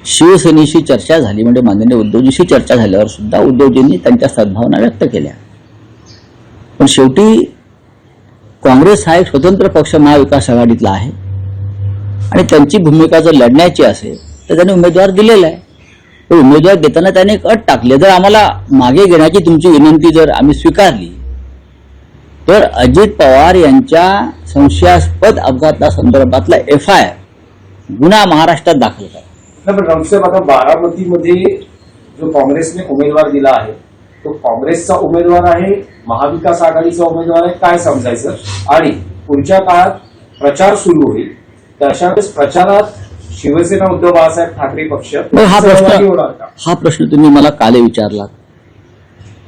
शिवसेनेशी चर्चा झाली, म्हणजे माननीय उद्धवजीशी चर्चा झाल्यावर सुद्धा उद्धवजींनी त्यांच्या सद्भावना व्यक्त केल्या. पण शेवटी काँग्रेस हा एक स्वतंत्र पक्ष महाविकास आघाडीतला आहे आणि त्यांची भूमिका जर लढण्याची असेल तर त्यांनी उमेदवार दिलेला आहे. तर उमेदवार देताना त्याने एक अट टाकली, जर आम्हाला मागे घेण्याची तुमची विनंती जर आम्ही स्वीकारली तर अजित पवार यांच्या संशयास्पद अपघातासंदर्भातला FIR गुन्हा महाराष्ट्रात दाखल करा. पण राऊतसाहेब, आता बारामतीमध्ये जो काँग्रेसने उमेदवार दिला आहे तो काँग्रेसचा उमेदवार आहे, महाविकास आघाडीचा उमेदवार आहे, काय समजायचं? आणि पुढच्या काळात प्रचार सुरू होईल तर अशा वेळेस प्रचारात शिवसेना उद्धव बाळासाहेब ठाकरे पक्ष सहभागी होणार का? हा प्रश्न तुम्ही मला काल विचारला,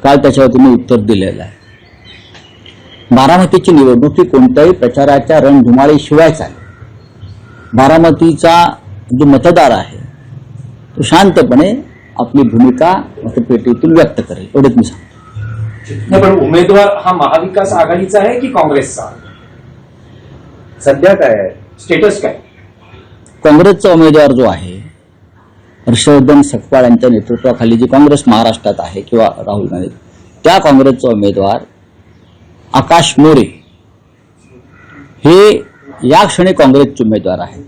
काल त्याच्यावर तुम्ही उत्तर दिलेलं आहे. बारामतीची निवडणूक ही कोणत्याही प्रचाराच्या रणधुमाळीशिवाय चालेल. बारामतीचा जो मतदार आहे तो शांतपणे आपली भूमिका मतपेटीतून व्यक्त करेल, एवढंच मी सांगतो. पण उमेदवार हा महाविकास आघाडीचा आहे की काँग्रेसचा? सध्या काय आहे स्टेटस काय? काँग्रेसचा उमेदवार जो आहे हर्षवर्धन सकपाळ यांच्या नेतृत्वाखाली जी काँग्रेस महाराष्ट्रात आहे किंवा राहुल गांधी, त्या काँग्रेसचा उमेदवार आकाश मोरे हे या क्षणी काँग्रेसचे उमेदवार आहेत.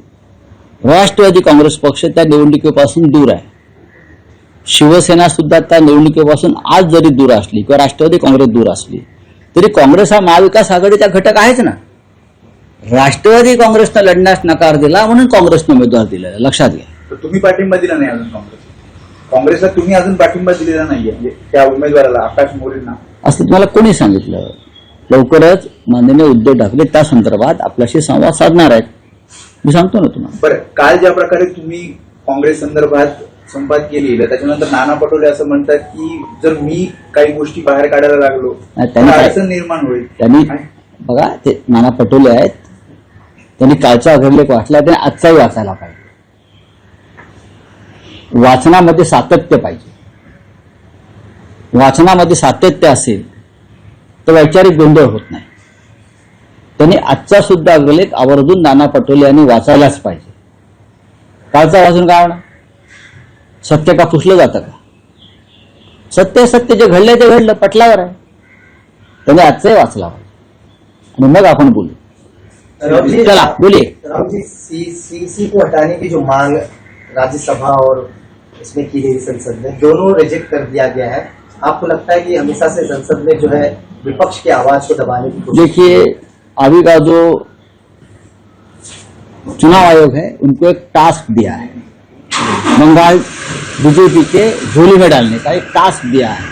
राष्ट्रवादी काँग्रेस पक्ष त्या निवडणुकीपासून दूर आहे. शिवसेना सुद्धा त्या निवडणुकीपासून आज जरी दूर असली किंवा राष्ट्रवादी काँग्रेस दूर असली तरी काँग्रेस हा महाविकास आघाडीचा घटक आहेच ना. राष्ट्रवादी काँग्रेसनं लढण्यास नकार दिला म्हणून काँग्रेसनं उमेदवार दिलेला, लक्षात घ्या. तुम्ही पाठिंबा दिला नाही अजून काँग्रेसला तुम्ही अजून पाठिंबा दिलेला नाहीये त्या उमेदवाराला, आकाश मोरेंना, असं तुम्हाला कोणी सांगितलं? लवकरच माननीय उद्धव ठाकरे त्या संदर्भात आपल्याशी संवाद साधणार आहेत, मी सांगतो ना तुम्हाला. बरं, काल ज्या प्रकारे तुम्ही काँग्रेस संदर्भात संवाद केलेला त्याच्यानंतर नाना पटोले असं म्हणतात की जर मी काही गोष्टी बाहेर काढायला लागलो तर अडचण निर्माण होईल. त्यांनी बघा, ते नाना पटोले आहेत, त्यांनी कालचा अग्रलेख वाचला, त्याने आजचाही वाचायला पाहिजे. वाचनामध्ये सातत्य पाहिजे. वाचनामध्ये सातत्य असेल तर वैचारिक गोंधळ होत नाही. त्यांनी आजचा सुद्धा अग्रलेख आवर्जून नाना पटोले यांनी वाचायलाच पाहिजे. कालचा वाचून काय होणार? सत्य का पुसलं जातं का? सत्य सत्य जे घडलंय ते घडलं, पटलावर आहे. त्यांनी आजचाही वाचला पाहिजे आणि मग आपण बोलू. चला बोलिए. राहुल जी, सीसी को हटाने की जो मांग राज्यसभा और इसमें की गई संसद में, दोनों रिजेक्ट कर दिया गया है. आपको लगता है कि हमेशा से संसद में जो है विपक्ष की आवाज को दबाने की कोशिश? देखिए, अभी का जो चुनाव आयोग है उनको एक टास्क दिया है, बंगाल बीजेपी के झोली में डालने का एक टास्क दिया है,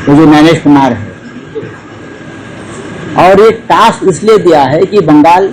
वो जो नीतीश कुमार है. और ये टास्क इसलिए दिया है कि बंगाल